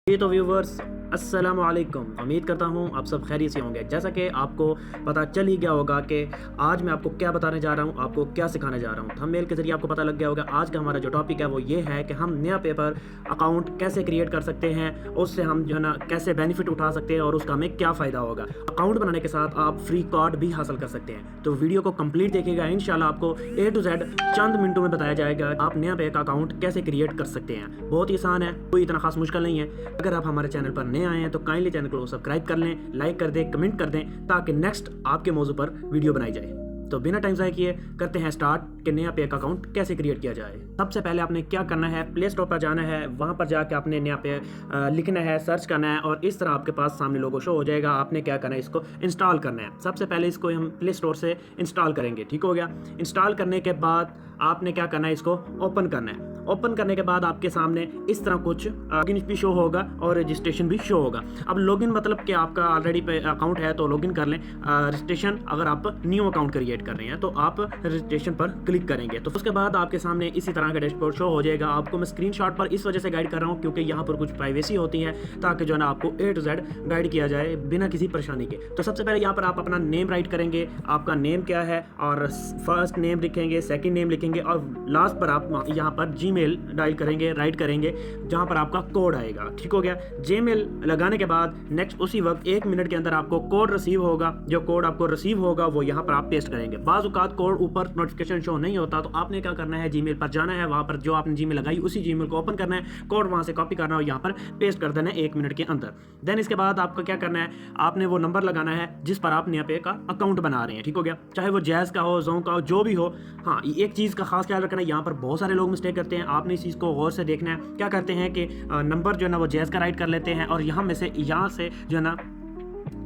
जी तो व्यूवर्स अस्सलाम वालेकुम। उम्मीद करता हूँ आप सब खैरियत से होंगे। जैसा कि आपको पता चल ही गया होगा कि आज मैं आपको क्या बताने जा रहा हूँ, आपको क्या सिखाने जा रहा हूँ। थंबनेल के जरिए आपको पता लग गया होगा आज का हमारा जो टॉपिक है वो ये है कि हम नया पेपर अकाउंट कैसे क्रिएट कर सकते हैं, उससे हम जो है ना कैसे बेनिफिट उठा सकते हैं और उसका हमें क्या फ़ायदा होगा। अकाउंट बनाने के साथ आप फ्री कार्ड भी हासिल कर सकते हैं। तो वीडियो को कंप्लीट देखिएगा, इंशाल्लाह आपको A to Z चंद मिनटों में बताया जाएगा आप नया बैंक अकाउंट कैसे क्रिएट कर सकते हैं। बहुत ही आसान है, कोई इतना खास मुश्किल नहीं है। अगर आप हमारे चैनल पर नए आए हैं तो काइंडली चैनल को सब्सक्राइब कर लें, लाइक कर दें, कमेंट कर दें ताकि नेक्स्ट आपके मौजू पर वीडियो बनाई जाए। तो बिना टाइम ज़ाया किए करते हैं स्टार्ट कि नया पे अकाउंट कैसे क्रिएट किया जाए। सबसे पहले आपने क्या करना है, प्ले स्टोर पर जाना है, वहाँ पर जाके आपने नया पे लिखना है, सर्च करना है और इस तरह आपके पास सामने लोगो शो हो जाएगा। आपने क्या करना है, इसको इंस्टॉल करना है। सबसे पहले इसको हम प्ले स्टोर से इंस्टॉल करेंगे, ठीक हो गया। इंस्टॉल करने के बाद आपने क्या करना है, इसको ओपन करना है। ओपन करने के बाद आपके सामने इस तरह कुछ लॉगिन भी शो होगा और रजिस्ट्रेशन भी शो होगा। अब लॉगिन मतलब कि आपका ऑलरेडी पे अकाउंट है तो लॉगिन कर लें। रजिस्ट्रेशन अगर आप न्यू अकाउंट क्रिएट कर रहे हैं तो आप रजिस्ट्रेशन पर क्लिक करेंगे तो उसके बाद आपके सामने इसी तरह का डैशबोर्ड शो हो जाएगा। आपको मैं स्क्रीनशॉट पर इस वजह से गाइड कर रहा हूँ क्योंकि यहाँ पर कुछ प्राइवेसी होती है ताकि जो है ना आपको A to Z गाइड किया जाए बिना किसी परेशानी के। तो सबसे पहले यहाँ पर आप अपना नेम राइट करेंगे, आपका नेम क्या है और फर्स्ट नेम लिखेंगे, सेकंड नेम लिखेंगे और लास्ट पर आप यहाँ पर जीमेल डायल करेंगे, राइट करेंगे जहाँ पर आपका कोड आएगा, ठीक हो गया। जीमेल लगाने के बाद नेक्स्ट उसी वक्त 1 मिनट के अंदर आपको कोड रिसीव होगा। जो कोड आपको रिसीव होगा वो यहाँ पर आप पेस्ट करेंगे। बाज़ औक़ात कोड ऊपर नोटिफिकेशन शो नहीं होता तो आपने क्या करना है, जीमेल पर जाना है, वहाँ पर जो आपने जीमेल लगाई उसी जीमेल को ओपन करना है, कोड वहाँ से कॉपी करना है और यहाँ पर पेस्ट कर देना है 1 मिनट के अंदर। देन इसके बाद आपको क्या करना है, आपने वो नंबर लगाना है जिस पर आप नया पे का अकाउंट बना रहे हैं, ठीक हो गया। चाहे वो जैज़ का हो, जोंग का हो, जो भी हो। हाँ, एक चीज़ का खास ख्याल रखना है, यहाँ पर बहुत सारे लोग मिस्टेक करते हैं, आपने इस चीज़ को गौर से देखना है। क्या करते हैं कि नंबर जो है ना वो जैज़ का राइट कर लेते हैं और यहाँ से जो है ना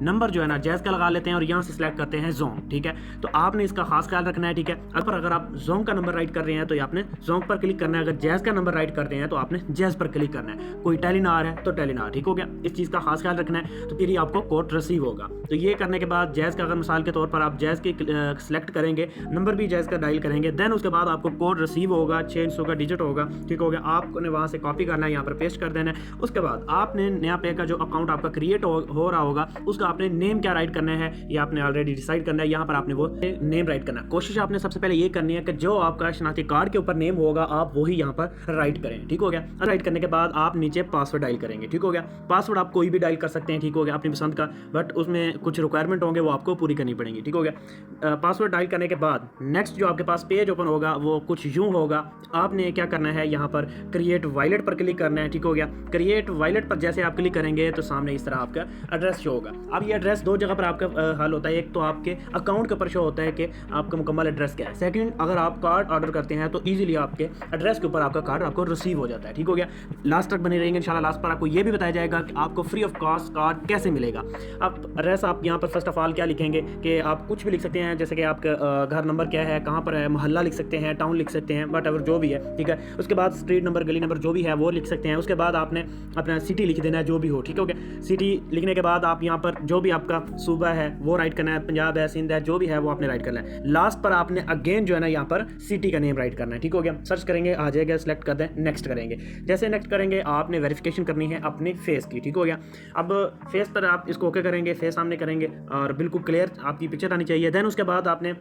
नंबर जो है ना जैज़ का लगा लेते हैं और यहाँ से सिलेक्ट करते हैं जोंग, ठीक है। तो आपने इसका खास ख्याल रखना है, ठीक है। अगर आप जोंग का नंबर राइट कर रहे हैं तो आपने जोंग पर क्लिक करना है, अगर जैज़ का नंबर राइट करते हैं तो आपने जैज़ पर क्लिक करना है। कोई टेलीनार है तो टेलीनार, ठीक हो गया। इस चीज़ का खास ख्याल रखना है तो फिर ही आपको कोड रिसीव होगा। तो ये करने के बाद जैज़ का अगर मिसाल के तौर पर आप जैज़ की सिलेक्ट करेंगे, नंबर भी जैज़ का डायल करेंगे, देन उसके बाद आपको कोड रिसीव होगा, 600 का डिजिट होगा, ठीक हो गया। आपने वहाँ से कॉपी करना है, यहाँ पर पेस्ट कर देना है। उसके बाद आपने नया पे का जो अकाउंट आपका क्रिएट हो रहा होगा उसका आपने नेम क्या राइट करना है ये आपने ऑलरेडी डिसाइड करना है। यहाँ पर आपने वो नेम राइट करना है। कोशिश आपने सबसे पहले ये करनी है कि जो आपका शनाख्ती कार्ड के ऊपर नेम होगा आप वही यहाँ पर राइट करें, ठीक हो गया। राइट करने के बाद आप नीचे पासवर्ड डायल करेंगे, ठीक हो गया। पासवर्ड आप कोई भी डायल कर सकते हैं, ठीक हो गया, अपनी पसंद का, बट उसमें कुछ रिक्वायरमेंट होंगे वो आपको पूरी करनी पड़ेंगी, ठीक हो गया। पासवर्ड डायल करने के बाद नेक्स्ट जो आपके पास पेज ओपन होगा वो कुछ यूँ होगा। आपने क्या करना है, यहाँ पर क्रिएट वॉलेट पर क्लिक करना है, ठीक हो गया। क्रिएट वॉलेट पर जैसे आप क्लिक करेंगे तो सामने इस तरह आपका एड्रेस शो होगा। अब ये एड्रेस दो जगह पर आपका हल होता है। एक तो आपके अकाउंट के ऊपर शो होता है कि आपका मुकम्मल एड्रेस क्या है। सेकंड, अगर आप कार्ड ऑर्डर करते हैं तो इजीली आपके एड्रेस के ऊपर आपका कार्ड आपको रिसीव हो जाता है, ठीक हो गया। लास्ट तक बने रहेंगे इंशाल्लाह। लास्ट पर आपको ये भी बताया जाएगा कि आपको फ्री ऑफ कॉस्ट कार्ड कैसे मिलेगा। अब एड्रेस आप यहाँ पर फर्स्ट ऑफ ऑल क्या लिखेंगे कि आप कुछ भी लिख सकते हैं, जैसे कि आपका घर नंबर क्या है, कहाँ पर है, मोहल्ला लिख सकते हैं, टाउन लिख सकते हैं, बट अगर जो भी है, ठीक है। उसके बाद स्ट्रीट नंबर, गली नंबर जो भी है वो लिख सकते हैं। उसके बाद आपने अपना सिटी लिख देना है, जो भी हो, ठीक हो गया। सिटी लिखने के बाद आप यहाँ पर जो भी आपका सूबा है वो राइट करना है, पंजाब है, सिंध है, जो भी है वो आपने राइट करना है। लास्ट पर आपने अगेन जो है ना यहाँ पर सिटी का नेम राइट करना है, ठीक हो गया। सर्च करेंगे आ जाएगा, सेलेक्ट कर दें, नेक्स्ट करेंगे। जैसे नेक्स्ट करेंगे आपने वेरिफिकेशन करनी है अपने फेस की, ठीक हो गया। अब फेस पर आप इसको ओके करेंगे, फेस सामने करेंगे और बिल्कुल क्लियर आपकी पिक्चर आनी चाहिए। देन उसके बाद आपने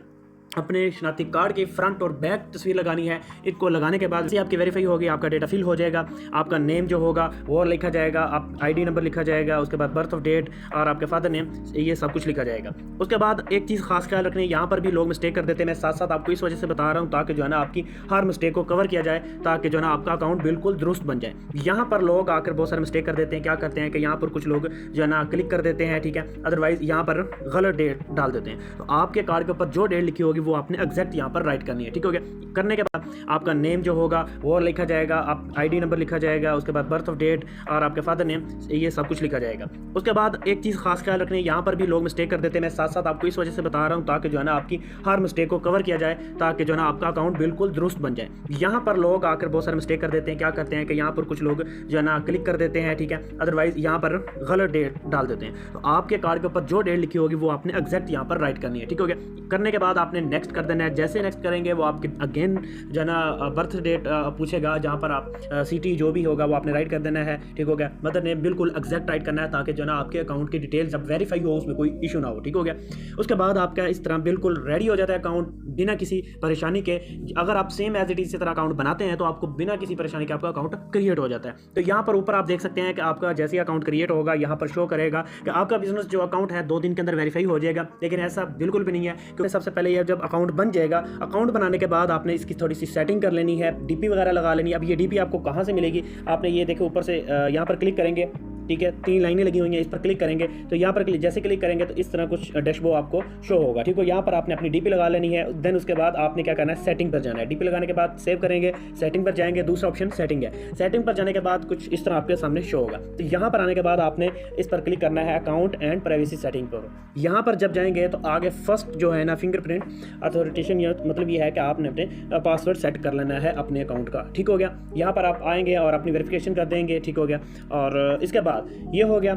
अपने शनाख्ती कार्ड की फ्रंट और बैक तस्वीर लगानी है। इसको लगाने के बाद आपकी वेरीफाई होगी, आपका डेटा फिल हो जाएगा, आपका नेम जो होगा वो लिखा जाएगा, आप आईडी नंबर लिखा जाएगा, उसके बाद बर्थ ऑफ डेट और आपके फादर नेम, ये सब कुछ लिखा जाएगा। उसके बाद एक चीज़ खास ख्याल रखनी है, यहाँ पर भी लोग मिस्टेक कर देते हैं। मैं साथ साथ आपको इस वजह से बता रहा हूँ ताकि जो है ना आपकी हर मिस्टेक को कवर किया जाए, ताकि जो है ना आपका अकाउंट बिल्कुल दुरुस्त बन जाए। यहाँ पर लोग आकर बहुत सारे मिस्टेक कर देते हैं। क्या करते हैं कि यहाँ पर कुछ लोग जो है ना क्लिक कर देते हैं, ठीक है, अदरवाइज यहाँ पर गलत डेट डाल देते हैं। तो आपके कार्ड के ऊपर जो डेट लिखी होगी वो आपने एग्जैक्ट यहाँ पर राइट करनी है, ठीक हो गया। करने के बाद आपका नेम जो होगा वो लिखा जाएगा, आप आईडी नंबर लिखा जाएगा, उसके बाद बर्थ ऑफ डेट और आपके फादर नेम, ये सब कुछ लिखा जाएगा। उसके बाद एक चीज़ खास ख्याल रखनी है, यहाँ पर भी लोग मिस्टेक कर देते हैं। मैं साथ साथ आपको इस वजह से बता रहा हूँ ताकि जो है ना आपकी हर मिस्टेक को कवर किया जाए, ताकि जो है ना आपका अकाउंट बिल्कुल दुरुस्त बन जाए। यहाँ पर लोग आकर बहुत सारे मिस्टेक कर देते हैं। क्या करते हैं कि यहाँ पर कुछ लोग जो है ना क्लिक कर देते हैं, ठीक है, अदरवाइज यहाँ पर गलत डेट डाल देते हैं। तो आपके कार्ड के ऊपर जो डेट लिखी होगी वो आपने एग्जैक्ट यहाँ पर राइट करनी है, ठीक हो गया। करने के बाद आपने नेक्स्ट कर देना है। जैसे नेक्स्ट करेंगे वो आपके अगेन जो है ना बर्थ डेट पूछेगा, जहाँ पर आप सिटी जो भी होगा वो आपने राइट कर देना है, ठीक हो गया। मदर नेम बिल्कुल एग्जैक्ट राइट करना है ताकि जो है ना आपके अकाउंट की डिटेल जब वेरीफाई हो उसमें कोई इशू ना हो, ठीक हो गया। उसके बाद आपका इस तरह बिल्कुल रेडी हो जाता है अकाउंट बिना किसी परेशानी के। अगर आप सेम एज इट इज इसी तरह अकाउंट बनाते हैं तो आपको बिना किसी परेशानी के आपका अकाउंट क्रिएट हो जाता है। तो यहाँ पर ऊपर आप देख सकते हैं कि आपका जैसे अकाउंट क्रिएट होगा यहाँ पर शो करेगा कि आपका बिजनेस जो अकाउंट है 2 दिन के अंदर वेरीफाई हो जाएगा, लेकिन ऐसा बिल्कुल भी नहीं है। क्योंकि सबसे पहले ये जब अकाउंट बन जाएगा, अकाउंट बनाने के बाद आपने इसकी थोड़ी सी सेटिंग कर लेनी है, डीपी वगैरह लगा लेनी है। अब ये डीपी आपको कहाँ से मिलेगी, आपने ये देखे ऊपर से यहाँ पर क्लिक करेंगे, ठीक है, 3 लाइनें लगी हुई हैं, इस पर क्लिक करेंगे तो यहाँ पर जैसे क्लिक करेंगे तो इस तरह कुछ डैशबोर्ड आपको शो होगा, ठीक है। यहाँ पर आपने अपनी डीपी लगा लेनी है। देन उसके बाद आपने क्या करना है, सेटिंग पर जाना है। डीपी लगाने के बाद सेव करेंगे, सेटिंग पर जाएंगे, दूसरा ऑप्शन सेटिंग है। सेटिंग पर जाने के बाद कुछ इस तरह आपके सामने शो होगा। तो यहाँ पर आने के बाद आपने इस पर क्लिक करना है अकाउंट एंड प्राइवेसी सेटिंग पर। यहाँ पर जब जाएंगे तो आगे फर्स्ट जो है ना फिंगरप्रिंट अथॉरिटेशन, मतलब ये है कि आपने अपने पासवर्ड सेट कर लेना है अपने अकाउंट का, ठीक हो गया। यहाँ पर आप आएंगे और अपनी वेरिफिकेशन कर देंगे, ठीक हो गया। और इसके बाद ये हो गया,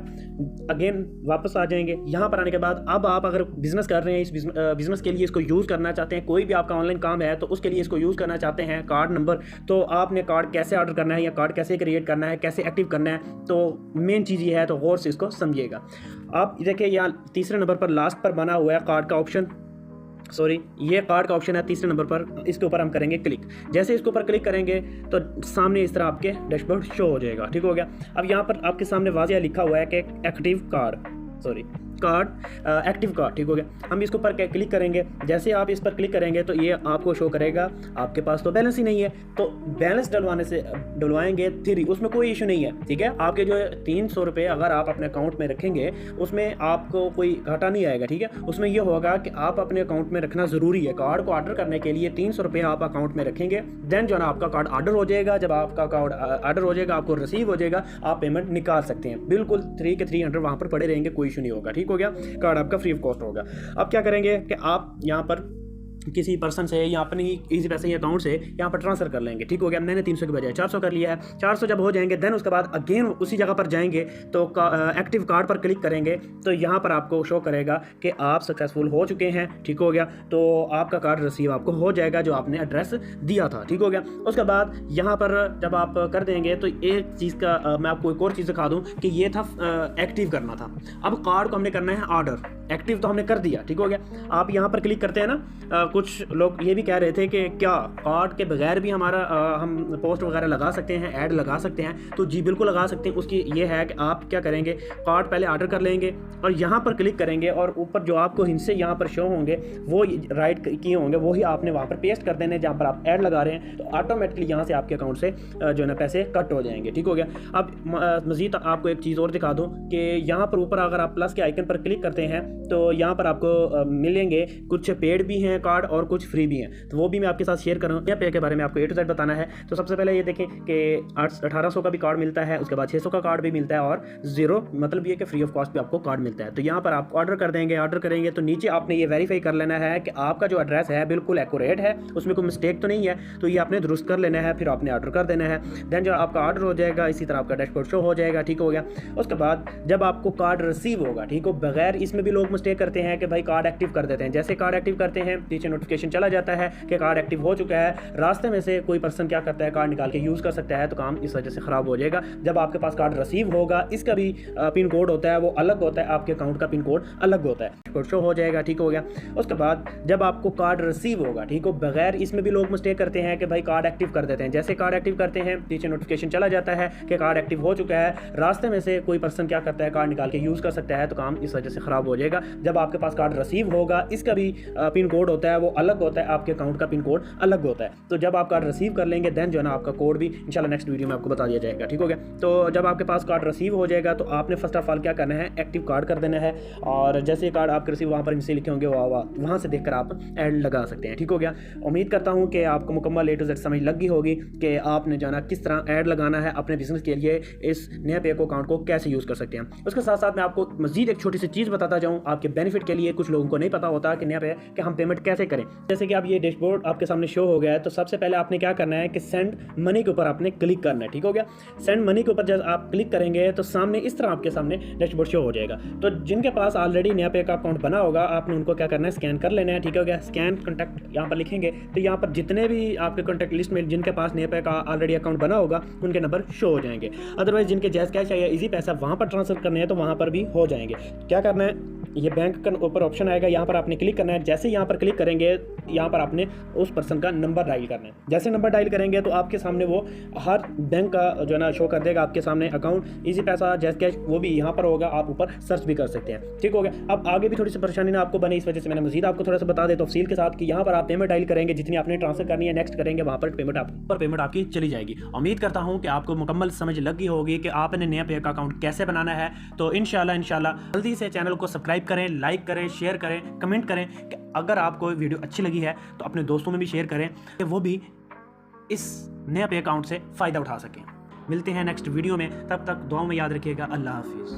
अगेन वापस आ जाएंगे। यहाँ पर आने के बाद अब आप अगर बिजनेस कर रहे हैं, इस बिजनेस के लिए इसको यूज़ करना चाहते हैं, कोई भी आपका ऑनलाइन काम है तो उसके लिए इसको यूज़ करना चाहते हैं कार्ड नंबर, तो आपने कार्ड कैसे ऑर्डर करना है या कार्ड कैसे क्रिएट करना है, कैसे एक्टिव करना है, तो मेन चीज़ ये है, तो गौर से इसको समझिएगा। आप देखिए यहाँ तीसरे नंबर पर लास्ट पर बना हुआ है कार्ड का ऑप्शन, सॉरी ये कार्ड का ऑप्शन है तीसरे नंबर पर, इसके ऊपर हम करेंगे क्लिक। जैसे इसके ऊपर क्लिक करेंगे तो सामने इस तरह आपके डैशबोर्ड शो हो जाएगा, ठीक हो गया। अब यहाँ पर आपके सामने वाज़िया लिखा हुआ है कि active card, sorry card active card, ठीक हो गया। हम इसके ऊपर क्लिक करेंगे। जैसे आप इस पर क्लिक करेंगे तो ये आपको शो करेगा आपके पास तो बैलेंस ही नहीं है, तो बैलेंस डलवाएंगे 3, उसमें कोई इशू नहीं है, ठीक है। आपके जो 300 रुपये अगर आप अपने अकाउंट में रखेंगे उसमें आपको कोई घाटा नहीं आएगा, ठीक है। उसमें यह होगा कि आप अपने अकाउंट में रखना ज़रूरी है। कार्ड को ऑर्डर करने के लिए 300 रुपये आप अकाउंट में रखेंगे, देन जो है ना आपका कार्ड ऑर्डर हो जाएगा। जब आपका कार्ड ऑर्डर हो जाएगा, आपको रिसीव हो जाएगा, आप पेमेंट निकाल सकते हैं। बिल्कुल 3 के 300 वहाँ पर पड़े रहेंगे, कोई इशू नहीं होगा, ठीक हो गया। कार्ड आपका फ्री ऑफ कॉस्ट होगा। अब क्या करेंगे कि आप यहाँ पर किसी पर्सन से या अपनी इजी पैसे या अकाउंट से यहाँ पर ट्रांसफर कर लेंगे, ठीक हो गया। मैंने 300 के बजाय 400 कर लिया है। 400 जब हो जाएंगे देन उसके बाद अगेन उसी जगह पर जाएंगे तो एक्टिव कार्ड पर क्लिक करेंगे तो यहाँ पर आपको शो करेगा कि आप सक्सेसफुल हो चुके हैं, ठीक हो गया। तो आपका कार्ड रिसीव आपको हो जाएगा जो आपने एड्रेस दिया था, ठीक हो गया। उसके बाद यहाँ पर जब आप कर देंगे तो एक चीज़ का मैं आपको एक और चीज़ दिखा दूँ कि ये था एक्टिव करना था। अब कार्ड को हमने करना है ऑर्डर, एक्टिव तो हमने कर दिया, ठीक हो गया। आप यहाँ पर क्लिक करते हैं ना, कुछ लोग ये भी कह रहे थे कि क्या कार्ड के बगैर भी हमारा हम पोस्ट वगैरह लगा सकते हैं, ऐड लगा सकते हैं, तो जी बिल्कुल लगा सकते हैं। उसकी ये है कि आप क्या करेंगे, कार्ड पहले ऑर्डर कर लेंगे और यहाँ पर क्लिक करेंगे और ऊपर जो आपको हिस्से यहाँ पर शो होंगे वो राइट किए होंगे, वही आपने वहाँ पर पेस्ट कर देने जहाँ पर आप ऐड लगा रहे हैं, तो ऑटोमेटिकली यहाँ से आपके अकाउंट से जो है ना पैसे कट हो जाएंगे, ठीक हो गया। अब मज़ीद आपको एक चीज़ और दिखा दूँ कि यहाँ पर ऊपर अगर आप प्लस के आइकन पर क्लिक करते हैं तो यहाँ पर आपको मिलेंगे कुछ पेड भी हैं कार्ड और कुछ फ्री भी हैं, तो वो भी मैं आपके साथ शेयर करूँगा। यहाँ पे के बारे में आपको A to Z बताना है। तो सबसे पहले ये देखें कि 1800 का भी कार्ड मिलता है, उसके बाद 600 का कार्ड भी मिलता है और 0 मतलब ये कि फ्री ऑफ कॉस्ट भी आपको कार्ड मिलता है। तो यहाँ पर आप ऑर्डर कर देंगे, ऑर्डर करेंगे तो नीचे आपने ये वेरीफाई कर लेना है कि आपका जो एड्रेस है बिल्कुल एक्यूरेट है, उसमें कोई मिस्टेक तो नहीं है, तो ये आपने दुरुस्त कर लेना है, फिर आपने ऑर्डर कर देना है। देन जो आपका ऑर्डर हो जाएगा इसी तरह आपका डैशबोर्ड शो हो जाएगा, ठीक हो गया। उसके बाद जब आपको कार्ड रिसीव होगा, ठीक हो, बगैर इसमें भी लोग मिस्टेक करते हैं कि भाई कार्ड एक्टिव कर देते हैं। जैसे कार्ड एक्टिव करते हैं पीछे नोटिफिकेशन चला जाता है कि कार्ड एक्टिव हो चुका है, रास्ते में से कोई पर्सन क्या करता है कार्ड निकाल के यूज़ कर सकता है, तो काम इस वजह से ख़राब हो जाएगा। जब आपके पास कार्ड रिसीव होगा इसका भी पिन कोड होता है, वो अलग होता है, आपके अकाउंट का पिन कोड अलग होता है, कोड शो हो जाएगा, ठीक हो गया। उसके बाद जब आपको कार्ड रिसीव होगा, ठीक हो, बगैर इसमें भी लोग मिस्टेक करते हैं कि भाई कार्ड एक्टिव कर देते हैं। जैसे कार्ड एक्टिव करते हैं पीछे नोटिफिकेशन चला जाता है कि कार्ड एक्टिव हो चुका है, रास्ते में से कोई पर्सन क्या करता है कार्ड निकाल के यूज़ कर सकता है, तो काम इस वजह से ख़राब हो जाएगा। जब आपके पास कार्ड रिसीव होगा इसका भी पिन कोड होता है, वो अलग होता है, आपके अकाउंट का पिन कोड अलग होता है। तो जब आप कार्ड रिसीव कर लेंगे देन जो है ना आपका कोड भी इंशाल्लाह नेक्स्ट वीडियो में आपको बता दिया जाएगा, ठीक हो गया। तो जब आपके पास कार्ड रिसीव हो जाएगा तो आपने फर्स्ट ऑफ ऑल क्या करना है, एक्टिव कार्ड कर देना है। और जैसे कार्ड आपके रिसीव वहाँ पर इनसे लिखे होंगे वहाँ से देखकर आप ऐड लगा सकते हैं, ठीक हो गया। उम्मीद करता हूँ कि आपको मुकम्मल A to Z समझ लग गई होगी कि आपने जाना किस तरह ऐड लगाना है अपने बिजनेस के लिए, इस नए पे अकाउंट को कैसे यूज़ कर सकते हैं। उसके साथ साथ मैं आपको मजीद एक छोटी सी चीज़ बताता जाऊँ आपके बेनिफिट के लिए। कुछ लोगों को नहीं पता होता कि यहाँ पे कि हम पेमेंट कैसे करें। जैसे कि अब ये डैशबोर्ड आपके सामने शो हो गया है, तो सबसे पहले आपने क्या करना है कि सेंड मनी के ऊपर आपने क्लिक करना है। ठीक हो गया। सेंड मनी के ऊपर जब आप क्लिक करेंगे तो सामने इस तरह आपके सामने डैशबोर्ड शो हो जाएगा। तो जिनके पास ऑलरेडी यहाँ पे का अकाउंट बना होगा, आपने उनको क्या करना है, स्कैन कर लेना है। ठीक हो गया। स्कैन कॉन्टैक्ट यहाँ पर लिखेंगे तो यहाँ पर जितने भी आपके कॉन्टैक्ट लिस्ट में जिनके पास यहाँ पे का ऑलरेडी अकाउंट बना होगा उनके नंबर शो हो जाएंगे। अदरवाइज जिनके जैज़ कैश या इजी पैसा वहाँ पर ट्रांसफर करने हैं तो वहाँ पर भी हो जाएंगे। क्या करना है, ये बैंक का ऊपर ऑप्शन आएगा, यहाँ पर आपने क्लिक करना है। जैसे यहाँ पर क्लिक करेंगे यहाँ पर आपने उस पर्सन का नंबर डायल करना है। जैसे नंबर डायल करेंगे तो आपके सामने वो हर बैंक का जो है ना शो कर देगा आपके सामने। अकाउंट, इजी पैसा, जैज़ कैश वो भी यहाँ पर होगा, आप ऊपर सर्च भी कर सकते हैं। ठीक हो गया। अब आगे भी थोड़ी सी परेशानी ना आपको बने, इस वजह से मैंने मजीद आपको थोड़ा सा बता दे तफसील के साथ कि यहाँ पर आप पेमेंट डायल करेंगे, जितनी आपने ट्रांसफर करनी है नेक्स्ट करेंगे, वहाँ पर पेमेंट आपकी चली जाएगी। उम्मीद करता हूँ कि आपको मुकम्मल समझ लगी होगी कि आपने नया पे का अकाउंट कैसे बनाना है। तो इंशाल्लाह जल्दी से चैनल को सब्सक्राइब करें, लाइक करें, शेयर करें, कमेंट करें कि अगर आपको वीडियो अच्छी लगी है तो अपने दोस्तों में भी शेयर करें कि वो भी इस नया पे अकाउंट से फ़ायदा उठा सकें। मिलते हैं नेक्स्ट वीडियो में, तब तक दुआओं में याद रखिएगा। अल्लाह हाफिज़।